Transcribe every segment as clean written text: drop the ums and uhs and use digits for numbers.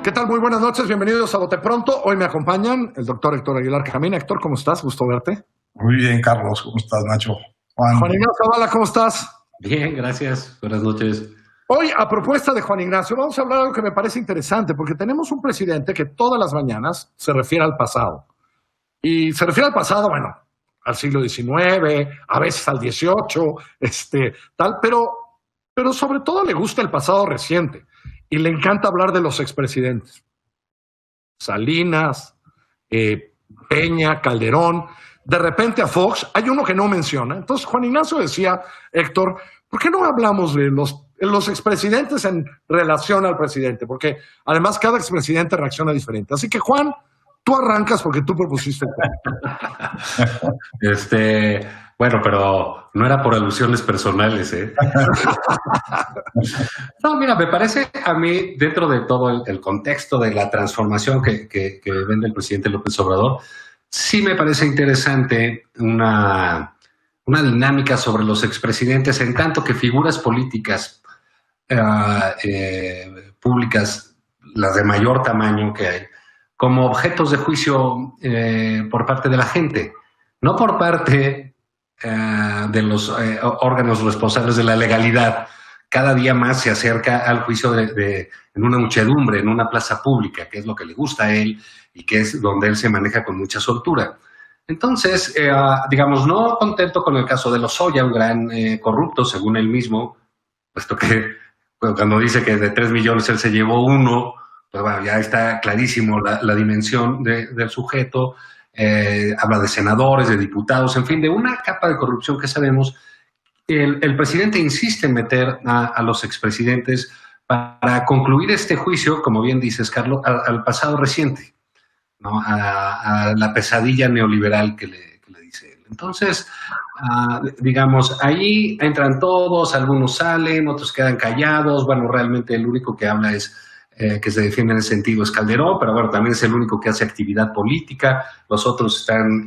¿Qué tal? Muy buenas noches, bienvenidos a Bote Pronto. Hoy me acompañan el doctor Héctor Aguilar Camín. Héctor, ¿cómo estás? Gusto verte. Muy bien, Carlos. ¿Cómo estás, Nacho? Juan Ignacio Zavala, ¿cómo estás? Bien, gracias. Buenas noches. Hoy, a propuesta de Juan Ignacio, vamos a hablar de algo que me parece interesante, porque tenemos un presidente que todas las mañanas se refiere al pasado. Y se refiere al pasado, bueno, al siglo XIX, a veces al XVIII, tal, pero sobre todo le gusta el pasado reciente. Y le encanta hablar de los expresidentes. Salinas, Peña, Calderón. De repente a Fox hay uno que no menciona. Entonces Juan Ignacio decía, Héctor, ¿por qué no hablamos de los expresidentes en relación al presidente? Porque además cada expresidente reacciona diferente. Así que Juan, tú arrancas porque tú propusiste el tema. Bueno, pero no era por alusiones personales, ¿eh? No, mira, me parece a mí, dentro de todo el contexto de la transformación que vende el presidente López Obrador, sí me parece interesante una dinámica sobre los expresidentes, en tanto que figuras políticas públicas, las de mayor tamaño que hay, como objetos de juicio por parte de la gente, no por parte de los órganos responsables de la legalidad. Cada día más se acerca al juicio en una muchedumbre, en una plaza pública, que es lo que le gusta a él y que es donde él se maneja con mucha soltura. Entonces, digamos, no contento con el caso de Lozoya, un gran corrupto, según él mismo, puesto que cuando dice que de 3 millones él se llevó 1, pues bueno, ya está clarísimo la dimensión del sujeto. Habla de senadores, de diputados, en fin, de una capa de corrupción que sabemos. El presidente insiste en meter a los expresidentes para concluir este juicio, como bien dices, Carlos, al pasado reciente, ¿no? A la pesadilla neoliberal que le dice él. Entonces, digamos, ahí entran todos, algunos salen, otros quedan callados. Bueno, realmente el único que habla que se defiende en ese sentido es Calderón, pero bueno, también es el único que hace actividad política. Los otros están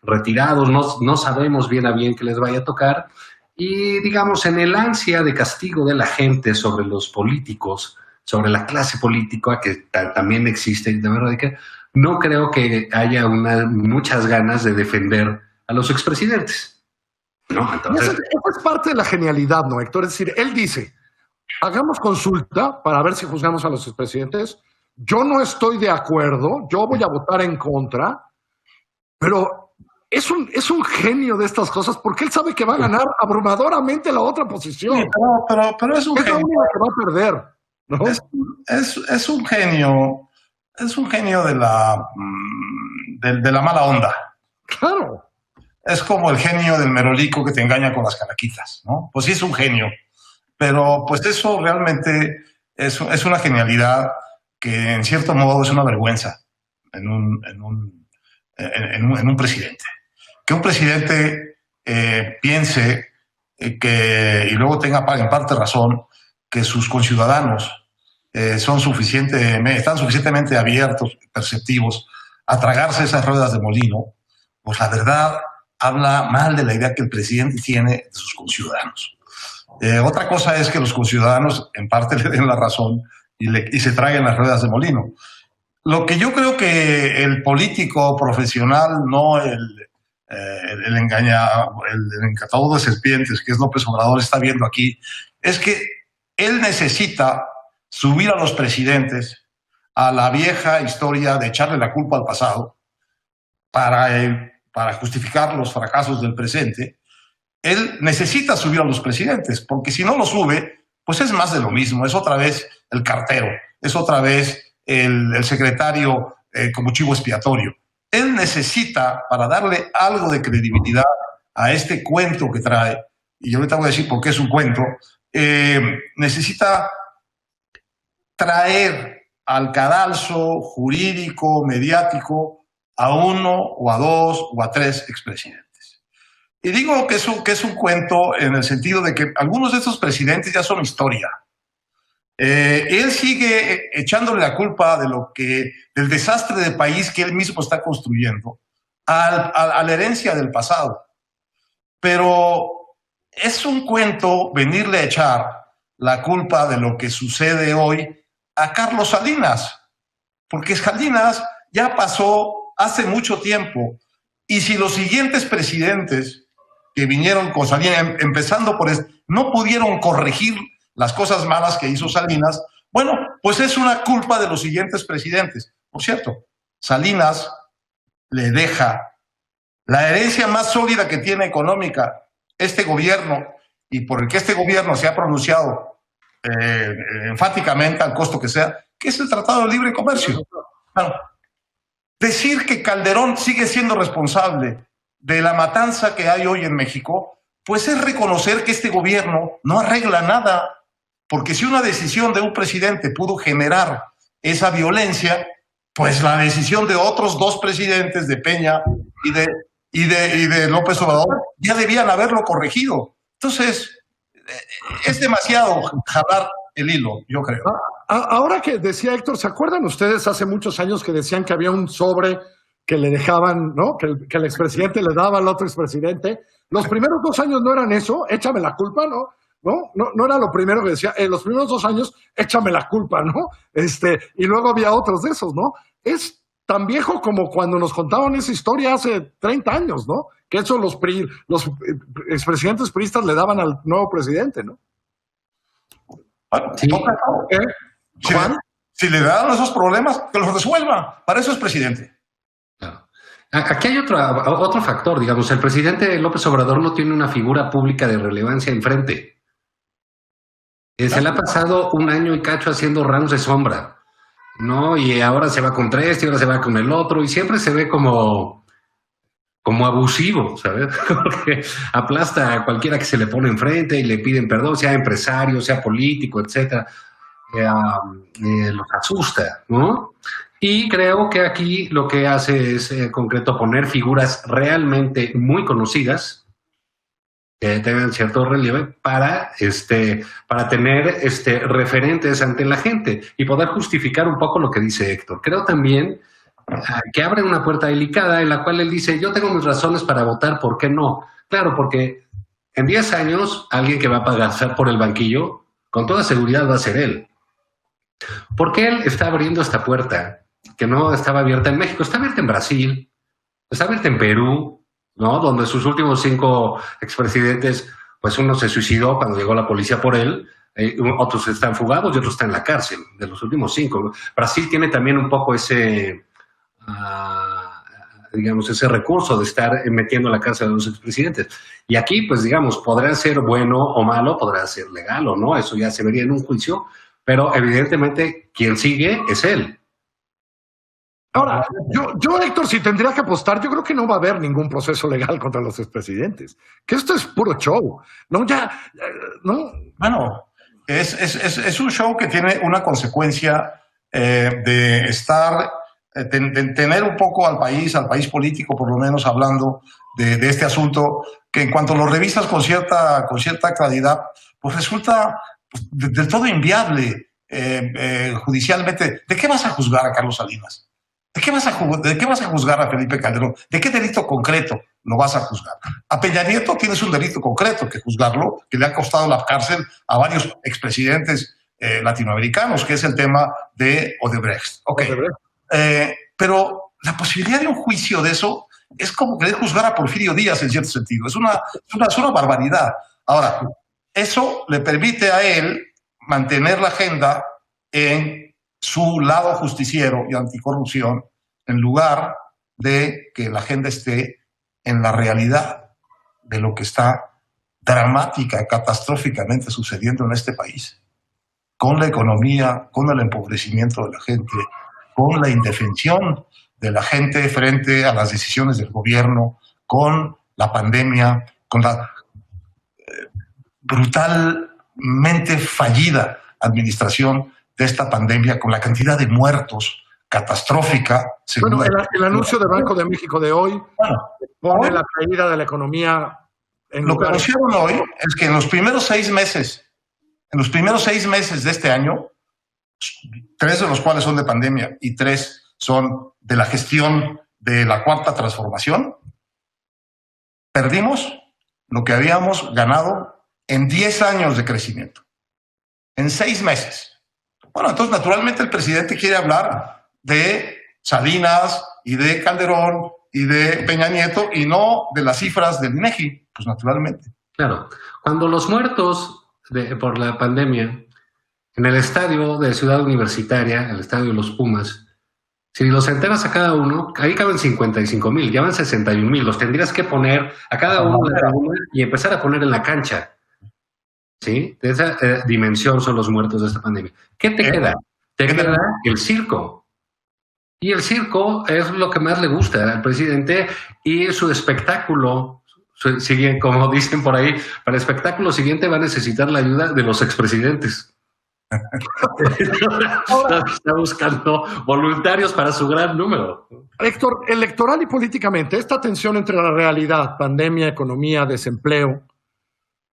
retirados, no sabemos bien a bien qué les vaya a tocar. Y digamos, en el ansia de castigo de la gente sobre los políticos, sobre la clase política que también existe, de verdad que no creo que haya muchas ganas de defender a los expresidentes, ¿no? Entonces, eso es parte de la genialidad, ¿no, Héctor? Es decir, él dice, hagamos consulta para ver si juzgamos a los expresidentes. Yo no estoy de acuerdo, yo voy a votar en contra, pero es un genio de estas cosas porque él sabe que va a ganar abrumadoramente la otra posición. Sí, pero es un genio. Es la única que va a perder, ¿no? Es un genio de la mala onda. Claro. Es como el genio del merolico que te engaña con las calaquitas, ¿no? Pues sí es un genio. Pero pues eso realmente es una genialidad que en cierto modo es una vergüenza en un presidente. Que un presidente piense y luego tenga en parte razón que sus conciudadanos están suficientemente abiertos, perceptivos, a tragarse esas ruedas de molino, pues la verdad habla mal de la idea que el presidente tiene de sus conciudadanos. Otra cosa es que los conciudadanos en parte le den la razón y se traigan las ruedas de molino. Lo que yo creo que el político profesional, no el encantador de serpientes, que es López Obrador, está viendo aquí, es que él necesita subir a los presidentes a la vieja historia de echarle la culpa al pasado para justificar los fracasos del presente. Él necesita subir a los presidentes, porque si no lo sube, pues es más de lo mismo, es otra vez el cartero, es otra vez el secretario como chivo expiatorio. Él necesita, para darle algo de credibilidad a este cuento que trae, y yo ahorita voy a decir por qué es un cuento, necesita traer al cadalso jurídico, mediático, a 1 o a 2 o a 3 expresidentes. Y digo que es un cuento en el sentido de que algunos de estos presidentes ya son historia. Él sigue echándole la culpa del desastre de país que él mismo está construyendo a la herencia del pasado. Pero es un cuento venirle a echar la culpa de lo que sucede hoy a Carlos Salinas, porque Salinas ya pasó hace mucho tiempo, y si los siguientes presidentes que vinieron con Salinas, empezando por este, no pudieron corregir las cosas malas que hizo Salinas, bueno, pues es una culpa de los siguientes presidentes. Por cierto, Salinas le deja la herencia más sólida que tiene económica este gobierno, y por el que este gobierno se ha pronunciado enfáticamente al costo que sea, que es el Tratado de Libre Comercio. Bueno, decir que Calderón sigue siendo responsable de la matanza que hay hoy en México, pues es reconocer que este gobierno no arregla nada, porque si una decisión de un presidente pudo generar esa violencia, pues la decisión de otros dos presidentes, de Peña y de López Obrador, ya debían haberlo corregido. Entonces, es demasiado jalar el hilo, yo creo. Ahora que decía Héctor, ¿se acuerdan ustedes hace muchos años que decían que había un sobre que le dejaban, ¿no? Que el expresidente le daba al otro expresidente? Los primeros 2 años no eran eso, échame la culpa, ¿no? No era lo primero que decía. En los primeros 2 años, échame la culpa, ¿no? Y luego había otros de esos, ¿no? Es tan viejo como cuando nos contaban esa historia hace 30 años, ¿no? Que eso los expresidentes priistas le daban al nuevo presidente, ¿no? Sí. Juan, si le dan esos problemas, que los resuelva. Para eso es presidente. Claro. Aquí hay otro factor, digamos. El presidente López Obrador no tiene una figura pública de relevancia enfrente. Se le ha pasado 1 año y cacho haciendo rounds de sombra, ¿no? Y ahora se va contra este, y ahora se va con el otro, y siempre se ve como abusivo, ¿sabes? Porque aplasta a cualquiera que se le pone enfrente y le piden perdón, sea empresario, sea político, etcétera. Los asusta, ¿no? Y creo que aquí lo que hace es, en concreto, poner figuras realmente muy conocidas que tengan cierto relieve para tener referentes ante la gente y poder justificar un poco lo que dice Héctor. Creo también que abre una puerta delicada en la cual él dice, yo tengo mis razones para votar, ¿por qué no? Claro, porque en 10 años alguien que va a pagar por el banquillo, con toda seguridad va a ser él. Porque él está abriendo esta puerta que no estaba abierta en México, está abierta en Brasil, está abierta en Perú, ¿no? Donde sus últimos 5 expresidentes, pues uno se suicidó cuando llegó la policía por él, otros están fugados y otros están en la cárcel, de los últimos 5. Brasil tiene también un poco ese recurso de estar metiendo a la cárcel a los expresidentes. Y aquí, pues digamos, podrá ser bueno o malo, podrá ser legal o no, eso ya se vería en un juicio, pero evidentemente quien sigue es él. Ahora, yo, Héctor, si tendría que apostar, yo creo que no va a haber ningún proceso legal contra los expresidentes. Que esto es puro show. No, no. Bueno, es un show que tiene una consecuencia de estar, de tener un poco al país político, por lo menos hablando de este asunto, que en cuanto lo revisas con cierta claridad, pues resulta del todo inviable judicialmente. ¿De qué vas a juzgar a Carlos Salinas? ¿De qué vas a juzgar a Felipe Calderón? ¿De qué delito concreto lo vas a juzgar? A Peña Nieto tienes un delito concreto que juzgarlo, que le ha costado la cárcel a varios expresidentes latinoamericanos, que es el tema de Odebrecht. Okay. Pero la posibilidad de un juicio de eso es como querer juzgar a Porfirio Díaz en cierto sentido. Es una barbaridad. Ahora, eso le permite a él mantener la agenda en su lado justiciero y anticorrupción, en lugar de que la agenda esté en la realidad de lo que está dramática, catastróficamente sucediendo en este país, con la economía, con el empobrecimiento de la gente, con la indefensión de la gente frente a las decisiones del gobierno, con la pandemia, con la brutalmente fallida administración de esta pandemia, con la cantidad de muertos catastrófica. Bueno, el anuncio de Banco de México de hoy pone la caída de la economía en lo que anunciaron hoy es que en los primeros 6 meses de este año, 3 de los cuales son de pandemia y 3 son de la gestión de la Cuarta Transformación, perdimos lo que habíamos ganado en 10 años de crecimiento. en 6 meses. Bueno, entonces naturalmente el presidente quiere hablar de Salinas y de Calderón y de Peña Nieto y no de las cifras del INEGI, pues naturalmente. Claro, cuando los muertos por la pandemia en el estadio de Ciudad Universitaria, el estadio de los Pumas, si los enteras a cada uno, ahí caben 55,000, ya van 61,000, los tendrías que poner a cada uno en la tribuna y empezar a poner en la cancha. ¿Sí? De esa dimensión son los muertos de esta pandemia. ¿Qué te queda? Te queda el circo. Y el circo es lo que más le gusta al presidente y su espectáculo, como dicen por ahí, para el espectáculo siguiente va a necesitar la ayuda de los expresidentes. Está buscando voluntarios para su gran número. Héctor, electoral y políticamente, esta tensión entre la realidad, pandemia, economía, desempleo,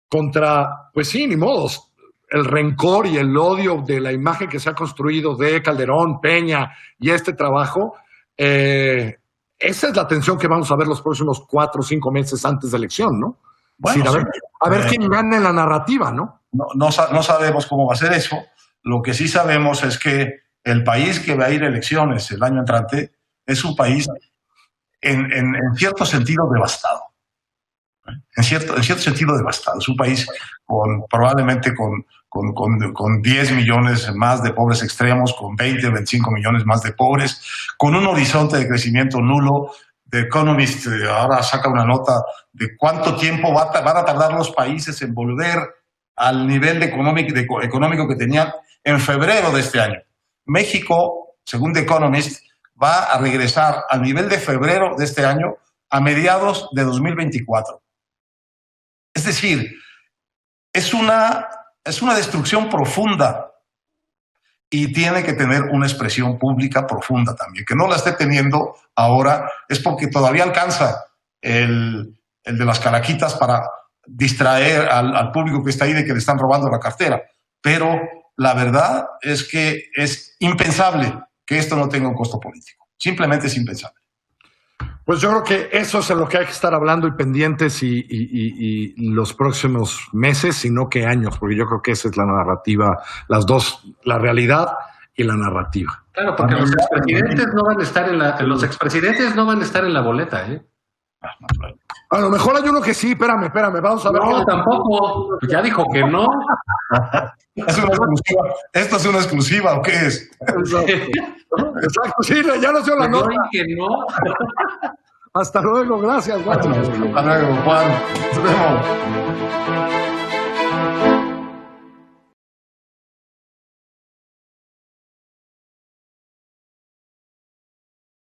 contra, pues sí, ni modos, el rencor y el odio de la imagen que se ha construido de Calderón, Peña y este trabajo, esa es la tensión que vamos a ver los próximos 4 o 5 meses antes de elección, ¿no? Bueno, sí, a ver quién gana en la narrativa, ¿no? No sabemos cómo va a ser eso. Lo que sí sabemos es que el país que va a ir a elecciones el año entrante es un país en cierto sentido devastado. En cierto sentido devastado. Es un país probablemente con 10 millones más de pobres extremos, con 20 o 25 millones más de pobres, con un horizonte de crecimiento nulo. The Economist ahora saca una nota de cuánto tiempo van a tardar los países en volver al nivel económico que tenían en febrero de este año. México, según The Economist, va a regresar al nivel de febrero de este año a mediados de 2024. Es decir, es una destrucción profunda y tiene que tener una expresión pública profunda también. Que no la esté teniendo ahora es porque todavía alcanza el de las calaquitas para distraer al público que está ahí de que le están robando la cartera. Pero la verdad es que es impensable que esto no tenga un costo político. Simplemente es impensable. Pues yo creo que eso es en lo que hay que estar hablando y pendientes y los próximos meses, sino que años, porque yo creo que esa es la narrativa, las dos, la realidad y la narrativa. Claro, porque los expresidentes no van a estar en la boleta, ¿eh? A lo mejor hay uno que sí, espérame, vamos a ver. No, tampoco, ya dijo que no. ¿Es una exclusiva? ¿Esto es una exclusiva o qué es? Exacto, sí, ya no sé la nota. Que no. Hasta luego, gracias. Hasta luego, Juan. Nos vemos.